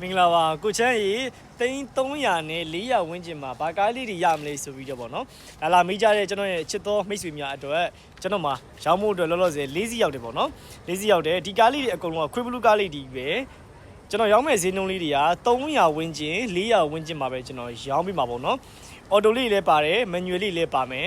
မင်္ဂလာပါကိုချမ်းရေသိန်း300နဲ့400ဝန်းကျင်မှာဘာကားလေးတွေရမလဲဆိုပြီးတော့ဗောနော်လာမေးကြတဲ့ကျွန်တော်ရဲ့ချစ်တော်မိတ်ဆွေများအတွက်ကျွန်တော်မှာရောင်းဖို့အတွက်လောလောဆယ်4စီးရောက်တယ်ဗောနော်4စီးရောက်တယ်ဒီကားလေးတွေအကုန်လုံးကခွေးဘလူးကားလေးတွေပဲကျွန်တော်ရောင်းမဲ့ဈေးနှုန်းလေးတွေက300ဝန်းကျင်400ဝန်းကျင်မှာပဲကျွန်တော်ရောင်းပြီးမှာဗောနော်အော်တိုလေးလည်းပါတယ်မန်နျူယ်လေးလည်းပါမယ်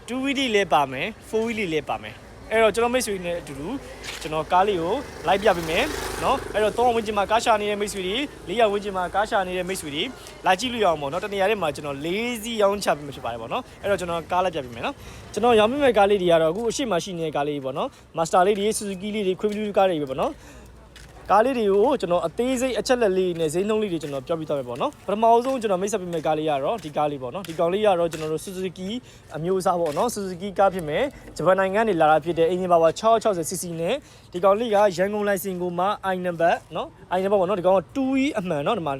2 wheel လေးလည်းပါမယ်4 wheel လေးလည်းပါမယ်အဲ့တော့ကျွန်တော်မိတ်ဆွေနဲ့အတူတူကျွန်တော်ကားလေးကိုလိုက်ပြပေးမယ်เนาะအဲ့တော့3ဝန်းကျင်မှာကားရှာနေတဲ့မိတ်ဆွေတွေ400ဝန်းကျင်မှာကားရှာနေတဲ့မိတ်ဆွေတွေလာကြည့်လို့ရအောင်ပေါ့เนาะတနေရာထဲမှာကျွန်တော်4စီးရောင်းချပေးမှာဖြစ်ပါတယ်ပေါ့เนาะအဲ့တော့ကျွန်တော်ကားလိုက်ပြပေးမယ်เนาะကျွန်တော်ရောင်းပေးမယ့်ကားလေးတွေကတော့အခုအရှိမရှိနေတဲ့ကားလေးတွေပေါ့เนาะမာစတာလေးတွေဆူဇူကီလေးတွေခွေးဘလူးကားတွေပဲပေါ့เนาะကားလေးတွေကိုကျွန်တော်အသေးစိတ်အချက်လက်လေးနဲ့ဈေးနှုန်းလေးတွေကျွန်တော်ပြောပြသွားမယ်ပေါ့နော်ပထမဆုံးကျွန်တော်မိတ်ဆက်ပေးမယ့်ကားလေးကတော့ဒီကားလေးပေါ့နော်ဒီကောင်လေးကတော့ကျွန်တော်တို့ Suzuki အမျိုးအစားပေါ့နော် Suzuki ကားဖြစ်မယ်ဂျပန်နိုင်ငံကနေလာတာဖြစ်တဲ့အင်ဂျင်ပါဝါ 660cc နဲ့ဒီကောင်လေးကရန်ကုန်လိုင်စင်ကိုမှ I number နော် I number ပေါ့နော်ဒီကောင်က 2E အမှန်နော်ဒီမှာ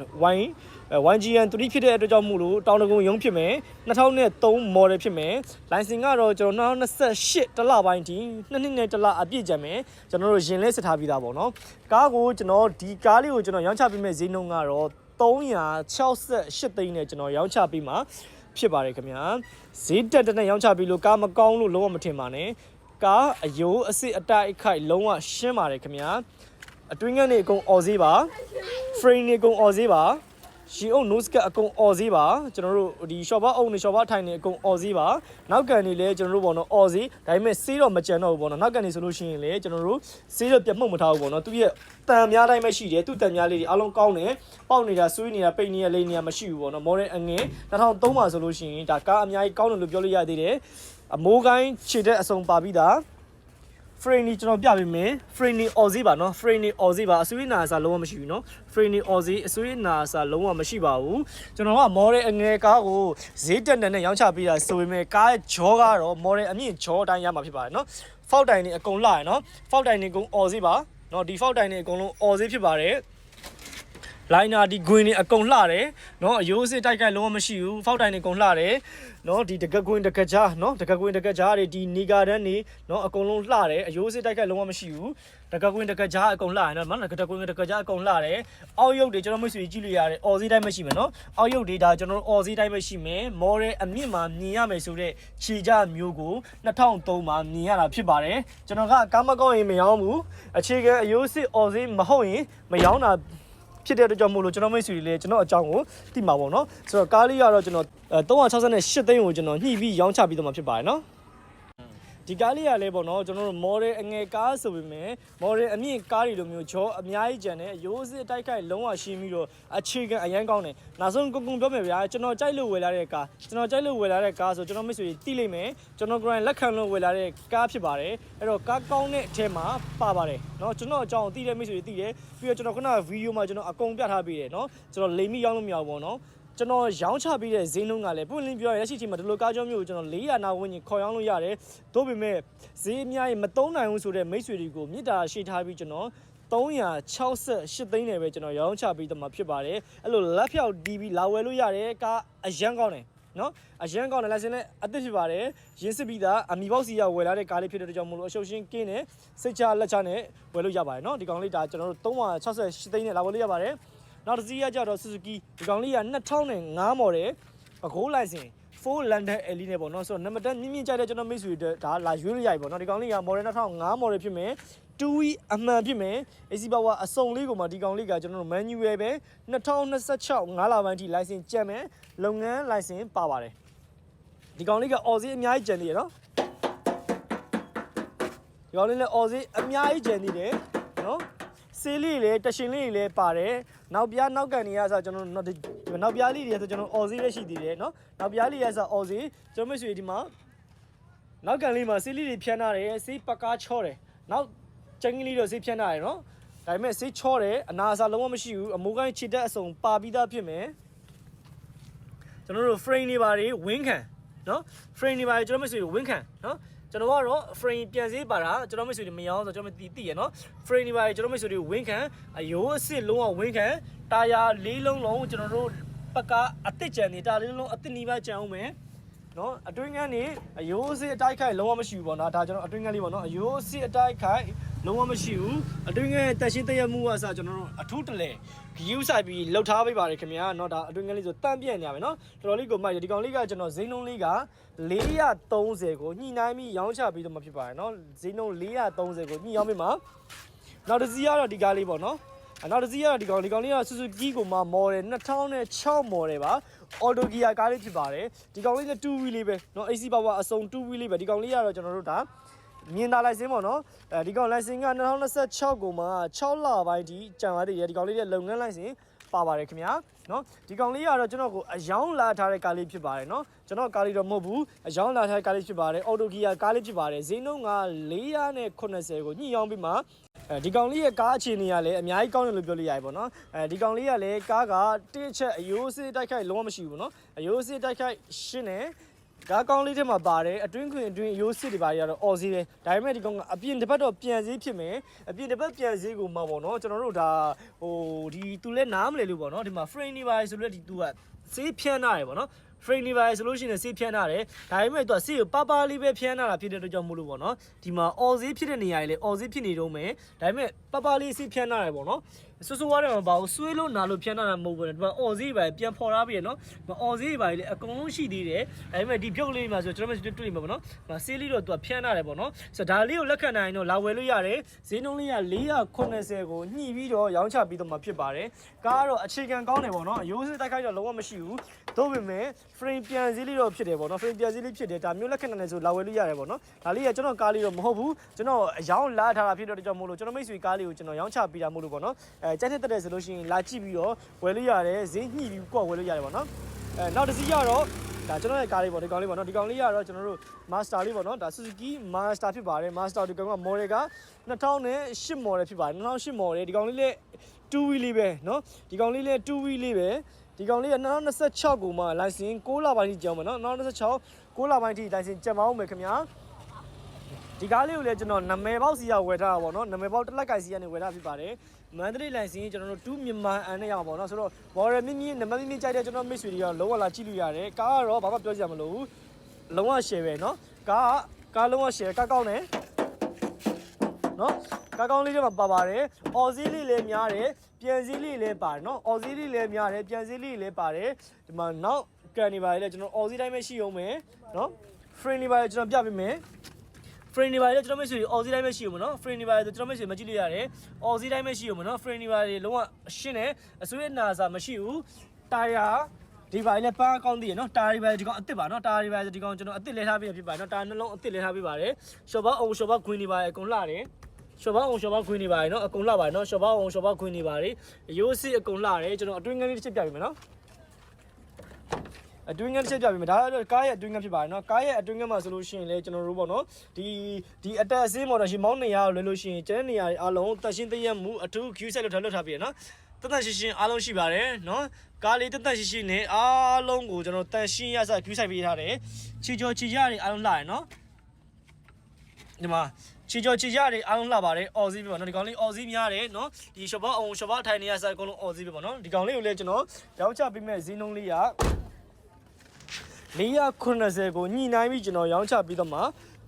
YGN 3ဖြစ်တဲ့အတွက်ကြောင့်မို့လို့တောင်တကုံရုံးဖြစ်မယ်2003 model ဖြစ်မယ်လိုင်စင်ကတော့ကျွန်တော်2028တလပိုင်းထိ2နှစ်နဲ့တလအပြည့်ကျန်မယ်ကျွန်တော်တို့ရင်လဲစစ်ထားပြီးသားပေါ့နော်ကားကိုကျွန်တော်ဒီကားလေးကိုကျွန်တော်ရောင်းချပေးမယ့်ဈေးနှုန်းကတော့368သိန်းနဲ့ကျွန်တော်ရောင်းချပေးမှာဖြစ်ပါတယ်ခင်ဗျာဈေးတက်တဲ့နဲ့ရောင်းချပေးလို့ကားမကောင်းလို့လုံးဝမထင်ပါနဲ့ကားအယိုးအစစ်အတိုက်အခိုက်လုံးဝရှင်းပါတယ်ခင်ဗျာအတွင်းကနေအကုန်អော်စေးပါ frame တွေအကုန်អော်စေးပါရှီအုံ nose cut အကုန်អော်စေးပါကျွန်တော်တို့ဒီ shop အုံနဲ့ shop ထိုင်နေအကုန်អော်စေးပါနောက်ကန်နေလဲကျွန်တော်တို့ပေါ့နော်អော်စေးဒါပေမဲ့စေးတော့မကြံတော့ဘူးပေါ့နော်နောက်ကန်နေဆိုလို့ရှိရင်လေကျွန်တော်တို့စေးတော့ပြတ်မှုတ်မထားဘူးပေါ့နော်သူရဲ့တန်များတိုင်းပဲရှိတယ်သူ့တန်များလေးတွေအားလုံးကောင်းတယ်ပေါက်နေတာဆွေးနေတာပိတ်နေတာလိမ့်နေတာမရှိဘူးပေါ့နော် model အငယ်2003မှာဆိုလို့ရှိရင်ဒါကားအများကြီးကောင်းတယ်လို့ပြောလို့ရသေးတယ်အမိုးကိုင်းခြေတဲ့အစုံပါပြီးသားframe นี่ကျွန်တော်ပြပေးမယ် frame นี่អော်စေးပါเนาะ frame นี่អော်စေးပါအဆွေးနာစာလုံးဝမရှိဘူးเนาะ frame นี่អော်စေးအဆွေးနာစာလုံးဝမရှိပါဘူးကျွန်တော်က model အငယ်ကားကိုဈေးတက်တဲ့နဲ့ရောင်းချပေးတာဆိုပေမဲ့ကားဂျောကတော့ model အမြင့်ဂျောတိုင်းရမှာဖြစ်ပါတယ်เนาะ fault တိုင်นี่အကုန်လာရယ်เนาะ fault တိုင်นี่အကုန်អော်စေးပါเนาะဒီ fault တိုင်นี่အကုန်လုံးអော်စေးဖြစ်ပါတယ်လိုင်းနာဒီဂွင်တွေအကုန်လှတယ်เนาะအယိုးစစ်တိုက်ခိုက်လုံးဝမရှိဘူးဖောက်တိုင်တွေအကုန်လှတယ်เนาะဒီတကကွင်းတကကြားเนาะတကကွင်းတကကြားတွေဒီနီဂါဒန်တွေเนาะအကုန်လုံးလှတယ်အယိုးစစ်တိုက်ခိုက်လုံးဝမရှိဘူးတကကွင်းတကကြားအကုန်လှတယ်เนาะတကကွင်းတကကြားအကုန်လှတယ်အောက်ရုပ်တွေကျွန်တော်မိတ်ဆွေကြည့်လို့ရတယ်အော်စီးတိုင်းမရှိမယ်เนาะအောက်ရုပ်တွေဒါကျွန်တော်အော်စီးတိုင်းမရှိမယ်မော်ရဲအမြင့်မှာမြင်ရမယ်ဆိုတဲ့ခြေကြမျိုးကို2003မှာမြင်ရတာဖြစ်ပါတယ်ကျွန်တော်ကကားမကောင်းရင်မရောင်းဘူးအခြေခံအယိုးစစ်အော်စီးမဟုတ်ရင်မရောင်းတာဖြစ်တဲ့အတွက်ကြောင့်မို့လို့ကျွန်တော်မိတ်ဆွေတွေလည်းကျွန်တော်အကြောင်းကိုသိမှာပေါ့နော်ဆိုတော့ကားလေးကတော့ကျွန်တော်368သိန်းကိုကျွန်တော်ညှိပြီးရောင်းချပြီးတော့မှဖြစ်ပါတယ်နော်ဒီကားလေးကလည်းပေါ့နော်ကျွန်တော်တို့ model အငယ်ကားဆိုပေမဲ့ model အမြင့်ကားတွေလိုမျိုးဂျောအများကြီးကျန်တယ်ရိုးစစ်တိုက်ခိုက်လုံးဝရှင်းပြီးတော့အခြေခံအရန်ကောင်းတယ်နောက်ဆုံးကုံပြောမယ်ဗျာကျွန်တော်ကြိုက်လို့ဝယ်လာတဲ့ကားကျွန်တော်ကြိုက်လို့ဝယ်လာတဲ့ကားဆိုကျွန်တော်မိတ်ဆွေတွေသိလိမ့်မယ်ကျွန်တော် grand လက်ခံလို့ဝယ်လာတဲ့ကားဖြစ်ပါတယ်အဲ့တော့ကားကောင်းတဲ့အထက်မှာပါပါတယ်เนาะကျွန်တော်အကြောင်းသိတဲ့မိတ်ဆွေတွေသိတယ်ပြီးတော့ကျွန်တော်ခုနကဗီဒီယိုမှာကျွန်တော်အကုန်ပြထားပေးတယ်เนาะကျွန်တော်လိမ်မိရောင်းလို့မရဘူးပေါ့နော်ကျွန်တော်ရောင်းချပေးတဲ့ဈေးနှုန်းကလည်းပွင့်လင်းပြောရရှိချိန်မှာဒီလိုကားကြောမျိုးကိုကျွန်တော်400နာဝန်းကျင်ခေါ်ရောင်းလို့ရတယ်။သို့ပေမဲ့ဈေးအများကြီးမသုံးနိုင်ဘူးဆိုတဲ့မိတ်ဆွေတွေကိုမြစ်တာရှိထားပြီးကျွန်တော်368သိန်းနဲ့ပဲကျွန်တော်ရောင်းချပေးတော့မှာဖြစ်ပါတယ်။အဲ့လိုလက်ဖြောက် DB လာဝယ်လို့ရတယ်ကားအရန်ကောင်းတယ်နော်အရန်ကောင်းတယ်လိုင်စင်နဲ့အသစ်ဖြစ်ပါတယ်ရင်းစစ်ပြီးသားအမီပေါက်စီရဝယ်လာတဲ့ကားလေးဖြစ်တဲ့ကြောင့်မလို့အရှုပ်ရှင်းကင်းနဲ့စိတ်ချလက်ချနဲ့ဝယ်လို့ရပါတယ်နော်ဒီကောင်လေးဒါကျွန်တော်တို့368သိန်းနဲ့လာဝယ်လို့ရပါတယ်နောက်တစ်စီးရကြတော့ Suzuki ဒီကောင်လေးက2005 model အကိုးလိုင်စင်4 London LE နဲ့ပေါ့နော်ဆိုတော့နံပါတ်1မြင့်မြင့်ကြတဲ့ကျွန်တော်မိတ်ဆွေတွေဒါလာရွေးလို့ရပြီပေါ့နော်ဒီကောင်လေးက model 2005 model ဖြစ်မယ် 2E အမှန်ဖြစ်မယ် AC power အစုံလေးကိုမှဒီကောင်လေးကကျွန်တော်တို့ manual ပဲ2026 5လပိုင်းထိ license ကျန်မယ်လုပ်ငန်း license ပါပါတယ်ဒီကောင်လေးက အော်စီးအများကြီးကျန်သေးရနော်ဒီကောင်လေးလည်းအော်စီးအများကြီးကျန်သေးတယ်နော်ဆေးလေးလည်းတရှင်လေးလည်းပါတယ်နောက်ပြားနောက်ကန်နေရဆိုကျွန်တော်နောက်ပြားလေးတွေဆိုကျွန်တော်အော်စီးပဲရှိသေးတယ်နော်နောက်ပြားလေးရဆိုအော်စီးကျွန်တော်မိတ်ဆွေဒီမှာနောက်ကန်လေးမှာဆေးလေးတွေဖြန်းထားတယ်ဆေးပကားချောတယ်နောက်ကျင်းကလေးတော့ဆေးဖြန်းထားတယ်နော်ဒါပေမဲ့ဆေးချောတယ်အနာအဆာလုံးဝမရှိဘူးအမိုးကိုင်းခြေတက်အစုံပါပြီးသားဖြစ်မယ်ကျွန်တော်တို့ frame တွေပါတယ်ဝင်းခံနော် frame တွေပါတယ်ကျွန်တော်မိတ်ဆွေဝင်းခံနော်ကျွန်တော်ကတော့ frame ပြန်စေးပါတာကျွန်တော်မိတ်ဆွေတွေမရောဆိုကျွန်တော်သိရနော် frame တွေပါတယ်ကျွန်တော်မိတ်ဆွေတွေဝင်းခံအယိုးအစစ်လုံးဝဝင်းခံတာယာလေးလုံးလုံးကျွန်တော်တို့ပကားအသစ်ကြံနေတာလေးလုံးအသစ်နီးပါးကြံအောင်မယ်နော်အတွင်းကန်းနေအယိုးအစစ်အတိုက်ခိုက်လုံးဝမရှိဘူးပေါ့နော်ဒါကျွန်တော်အတွင်းကန်းလေးပေါ့နော်အယိုးအစစ်အတိုက်ခိုက် လုံးဝမရှိဘူးအတွင်းငယ်တက်ရှင်းတရမှုအစားကျွန်တော်တို့အထူးတလဲဂယူးဆိုင်ပြီးလှုပ်ထားပေးပါတယ်ခင်ဗျာเนาะဒါအတွင်းငယ်လေးဆိုတန့်ပြန့်နေရမယ်เนาะတော်တော်လေးကိုမှတ်ရဒီကောင်လေးကကျွန်တော်ဈေးနှုန်းလေးက430ကိုညှိနှိုင်းပြီးရောင်းချပြီးတော့မှဖြစ်ပါတယ်เนาะဈေးနှုန်း430ကိုညှိရောင်းပေးမှာနောက်တစ်စီးကတော့ဒီကားလေးပေါ့เนาะနောက်တစ်စီးကတော့ဒီကောင်လေးကဆူဆူကီကိုမှမော်တယ်2006မော်တယ်ပါအော်တိုဂီယာကားလေးဖြစ်ပါတယ်ဒီကောင်လေးလည်း2 wheel လေးပဲเนาะ AC power အစုံ2 wheel လေးပဲဒီကောင်လေးကတော့ကျွန်တော်တို့ဒါမြင်သာလိုက်စင်းပေါ့နော်ဒီကောင်လိုင်စင်က2026ကိုမှ6လပိုင်းထိကြံသွားတယ်ဒီကောင်လေးရဲ့လုပ်ငန်းလိုင်စင်ပါပါတယ်ခင်ဗျာနော်ဒီကောင်လေးကတော့ကျွန်တော်ကိုအယောင်းလာထားတဲ့ကားလေးဖြစ်ပါတယ်နော်ကျွန်တော်ကားလေးတော့မဟုတ်ဘူးအယောင်းလာထားတဲ့ကားလေးဖြစ်ပါတယ်အော်တိုဂီယာကားလေးဖြစ်ပါတယ်ဈေးနှုန်းက480ကိုညှိရောင်းပြီးမှဒီကောင်လေးရဲ့ကားအခြေအနေကလည်းအများကြီးကောင်းတယ်လို့ပြောလို့ရတယ်ပေါ့နော်ဒီကောင်လေးကလည်းကားကတစ်ချက်အယိုးစစ်တိုက်ခိုက်လုံးဝမရှိဘူးပေါ့နော်အယိုးစစ်တိုက်ခိုက်ရှင်းတယ်ကားကောင်းလေးထဲမှာပါတယ်အတွင်းခွင်အတွင်းရိုးစစ်တွေပါရတော့အော်စီးပဲဒါပေမဲ့ဒီကောင်ကအပြင်တစ်ပတ်တော့ပြန်စည်းဖြစ်မယ်အပြင်တစ်ပတ်ပြန်စည်းကိုမှာပေါ့နော်ကျွန်တော်တို့ဒါဟိုဒီသူလဲနားမလဲလို့ပေါ့နော်ဒီမှာ frame နေပါဆိုလို့ဒီသူကစေးဖြန်းထားတယ်ပေါ့နော် frame နေပါဆိုလို့ရှိရင်စေးဖြန်းထားတယ်ဒါပေမဲ့သူကစေးကိုပါလေးပဲဖြန်းထားတာဖြစ်တဲ့အတွက်ကြောင့်မို့လို့ပေါ့နော်ဒီမှာအော်စီးဖြစ်တဲ့နေရာကြီးလေအော်စီးဖြစ်နေတော့မယ်ဒါပေမဲ့ပါလေးစေးဖြန်းထားတယ်ပေါ့နော်ဆွဆွွားတယ်မှာဘာလို့ဆွေးလို့နာလို့ဖြန်းထားတာမဟုတ်ဘူးဒီမှာအော်စီးပဲပြန်ဖော်ထားပြီနော်ဒီမှာအော်စီးပဲလေအကုန်လုံးရှိသေးတယ်ဒါပေမဲ့ဒီပြုတ်လေးမှာဆိုကျွန်တော်တို့တွေ့မှာပေါ့နော်ဒီမှာစေးလေးတော့သူကဖြန်းထားတယ်ပေါ့နော်ဆိုတော့ဒါလေးကိုလက်ခံနိုင်တော့လာဝယ်လို့ရတယ်ဈေးနှုန်းလေးက480ကိုညှိပြီးတော့ရောင်းချပြီးတော့မှဖြစ်ပါတယ်ကားကတော့အခြေခံကောင်းတယ်ပေါ့နော်အယိုးစစ်တိုက်ခိုက်တော့လုံးဝမရှိဘူးသို့ပေမဲ့ frame ပြန်စည်းလေးတော့ဖြစ်တယ်ပေါ့နော် frame ပြန်စည်းလေးဖြစ်တယ်ဒါမျိုးလက်ခံနိုင်တယ်ဆိုလာဝယ်လို့ရတယ်ပေါ့နော်ဒါလေးကကျွန်တော်ကားလေးတော့မဟုတ်ဘူးကျွန်တော်အယောင်းလာထားတာဖြစ်တော့ကြောင့်မို့လို့ကျွန်တော်မိတ်ဆွေကားလေးကိုကျွန်တော်ရောင်းချပြီးတာမို့လို့ပေါ့နော်ကျန်းတဲ့ဆိုလို့ရှိရင်လာကြည့်ပြီးတော့ဝယ်လို့ရတယ်ဈေးညှိပြီးကိုယ်ဝယ်လို့ရတယ်ပေါ့နော်နောက်တစ်စီးကတော့ဒါကျွန်တော်ရဲ့ကားလေးပေါ့ဒီကောင်လေးပေါ့နော်ဒီကောင်လေးကတော့ကျွန်တော်တို့ Master လေးပေါ့နော်ဒါ Suzuki Master ဖြစ်ပါတယ် Master ဒီကောင်က model က2008 model ဖြစ်ပါတယ်2008 model ဒီကောင်လေးလည်း2 wheel လေးပဲနော်ဒီကောင်လေးလည်း2 wheel လေးပဲဒီကောင်လေးက2026ကိုမှ license 6လပိုင်းထိကျောင်းမယ်နော်2026 6လပိုင်းထိ license ကျန်ပါအောင်မယ်ခင်ဗျာဒီကားလေးကိုလည်းကျွန်တော်နာမည်ပေါက်စီရဝယ်ထားတာပေါ့နော်နာမည်ပေါက်တစ်လက်ကစီရနေဝယ်ထားဖြစ်ပါတယ်မန္တလေးလိုင်စင်ကျွန်တော်တို့2မြန်မာအန်နဲ့ရအောင်ပေါ့နော်ဆိုတော့ border မြင့်နံပါတ်မြင့်ကြိုက်တဲ့ကျွန်တော်မိတ်ဆွေတွေကလုံးဝလာကြည့်လို့ရတယ်ကားကတော့ဘာမှပြောစရာမလိုဘူးလုံးဝ share ပဲနော်ကားလုံးဝ share ကားကောင်းတယ်နော်ကားကောင်းလေးတွေမှာပါပါတယ်အော်စီးလေးလည်းများတယ်ပြန်စည်းလေးလည်းပါတယ်နော်အော်စီးလေးလည်းများတယ်ပြန်စည်းလေးလည်းပါတယ်ဒီမှာနောက်ကန်နေပါလေကျွန်တော်အော်စီးတိုင်းပဲရှိအောင်မယ်နော် frame နေပါလေကျွန်တော်ပြပေးမယ်frame တွေပါလေကျွန်တော်မရှိဘူး Aussie တိုင်းပဲရှိဦးမနော် frame တွေပါလေကျွန်တော်မရှိဘူးမကြည့်လို့ရတယ် Aussie တိုင်းပဲရှိဦးမနော် frame တွေပါလေလုံးဝရှင်းတယ်အစွဲနာစာမရှိဘူးတာယာဒီပါလေပန်းကောင်းသေးရနော်တာရီပါဒီကောင်အစ်စ်ပါနော်တာရီပါဒီကောင်ကျွန်တော်အစ်စ်လဲထားပြီးဖြစ်ပါတယ်နော်တာနှလုံးအစ်စ်လဲထားပြီးပါတယ်ရှော့ဘောအောင်ရှော့ဘောခွင်းတွေပါအကုန်လှတယ်ရှော့ဘောအောင်ရှော့ဘောခွင်းတွေပါနော်အကုန်လှပါတယ်နော်ရှော့ဘောအောင်ရှော့ဘောခွင်းတွေပါလေရိုးစစ်အကုန်လှတယ်ကျွန်တော်အတွင်းငန်းလေးတစ်ချက်ပြပေးမယ်နော်အတွင်းငန်းတစ်ချက်ပြပေးမယ်ဒါကတော့ကားရဲ့အတွင်းငန်းဖြစ်ပါတယ်နော်ကားရဲ့အတွင်းငန်းမှာဆိုလို့ရှိရင်လေကျွန်တော်တို့ပေါ့နော်ဒီအတက်အစင်းမော်တော်ရှင်မောင်းနေရလွယ်လို့ရှိရင်ကျန်တဲ့နေရာတွေအားလုံးတက်ရှင်းတရက်မှုအထူး queue set လို့ထားပြရနော်တက်ရှင်းအားလုံးရှိပါတယ်နော်ကားလေးတက်ရှင်းနဲ့အားလုံးကိုကျွန်တော်တက်ရှင်းရစ queue set ပေးထားတယ်ချီကျော်ချီရတွေအားလုံးလာရနော်ဒီမှာချီကျော်ချီရတွေအားလုံးလာပါတယ်အော်စီးပြပါနော်ဒီကောင်လေးအော်စီးများတယ်နော်ဒီရှော့ဘောအောင်ရှော့ဘောထိုင်နေရစအကုန်လုံးအော်စီးပြပါနော်ဒီကောင်လေးကိုလည်းကျွန်တော်ရောင်းချပေးမဲ့ဈေးနှုန်းလေးက490ကိုညှိနှိုင်းပြီးကျွန်တော်ရောင်းချပြီးတော့မှ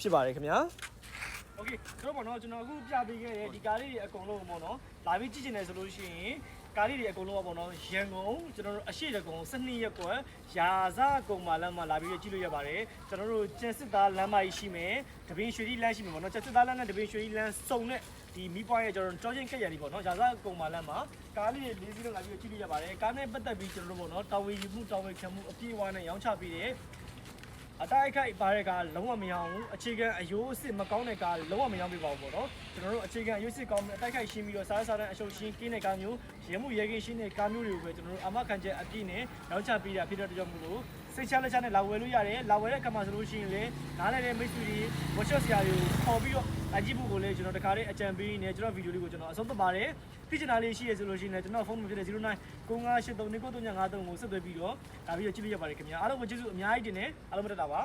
ဖြစ်ပါတယ်ခင်ဗျာโอเคတို့ပေါ့နော်ကျွန်တော်အခုပြပေးခဲ့တဲ့ဒီကားလေးတွေအကုန်လုံးပေါ့နော်လာပြီးကြည့်ချင်တယ်ဆိုလို့ရှိရင်ကားလေးတွေအကုန်လုံးပေါ့နော်ရန်ကုန်ကျွန်တော်တို့အရှိတကုံ12ရက်ကွယ်ရာဇကုံမာလမ်းမှာလာပြီးကြည့်လို့ရပါတယ်ကျွန်တော်တို့ကျန်စစ်သားလမ်းမကြီးရှိမယ်တပင်းရွှေကြီးလမ်းရှိမယ်ပေါ့နော်ကျန်စစ်သားလမ်းနဲ့တပင်းရွှေကြီးလမ်းစုံနဲ့ဒီမီပွိုင်းရဲ့ကျွန်တော်တော်ချင်းခက်ရည်ပေါ့နော်ရာဇကုံမာလမ်းမှာကားလေးတွေ၄စီးလုံးလာပြီးကြည့်လို့ရပါတယ်ကားနဲ့ပတ်သက်ပြီးကျွန်တော်တို့ပေါ့နော်တာဝေယူမှုတာဝေခံမှုအပြည့်အဝနဲ့ရောင်းချပေးတယ်အတိုက်ခိုက်ပါတဲ့ကလုံးဝမရောဘူးအခြေခံအယိုးအစ်စ်မကောင်းတဲ့ကလုံးဝမရောပြပါဘူးပေါ့နော်ကျွန်တော်တို့အခြေခံအယိုးအစ်စ်ကောင်းတဲ့အတိုက်ခိုက်ရှင်းပြီးတော့စားတဲ့အရှုပ်ရှင်းကင်းတဲ့ကားမျိုးရဲမှုရဲကင်းရှင်းတဲ့ကားမျိုးတွေကိုပဲကျွန်တော်တို့အမခံချက်အပြည့်နဲ့ရောင်းချပေးတာဖြစ်တဲ့အတွက်ကြောင့်မို့လို့စိတ်ချလက်ချနဲ့လာဝယ်လို့ရတယ်လာဝယ်တဲ့အခါမှာဆိုလို့ရှိရင်လေနားလည်တဲ့မိတ်ဆွေတွေ workshop ဆရာတွေကိုခေါ်ပြီးတော့အကြည့်ဖို့ကိုလည်းကျွန်တော်တခါလေးအကြံပေးနေကျွန်တော်ဗီဒီယိုလေးကိုကျွန်တော်အဆုံးသတ်ပါတယ်ဖြစ်ချင်တာလေးရှိရဆိုလို့ရှိရင်လည်းကျွန်တော်ဖုန်းနံပါတ်ဖြစ်တဲ့09 9583 9353ကိုဆက်သွယ်ပြီးတော့ဒါပြီးတော့ကြည့်လို့ရပါတယ်ခင်ဗျာအားလုံးကိုကျေးဇူးအများကြီးတင်နေအားလုံးမတက်တာပါ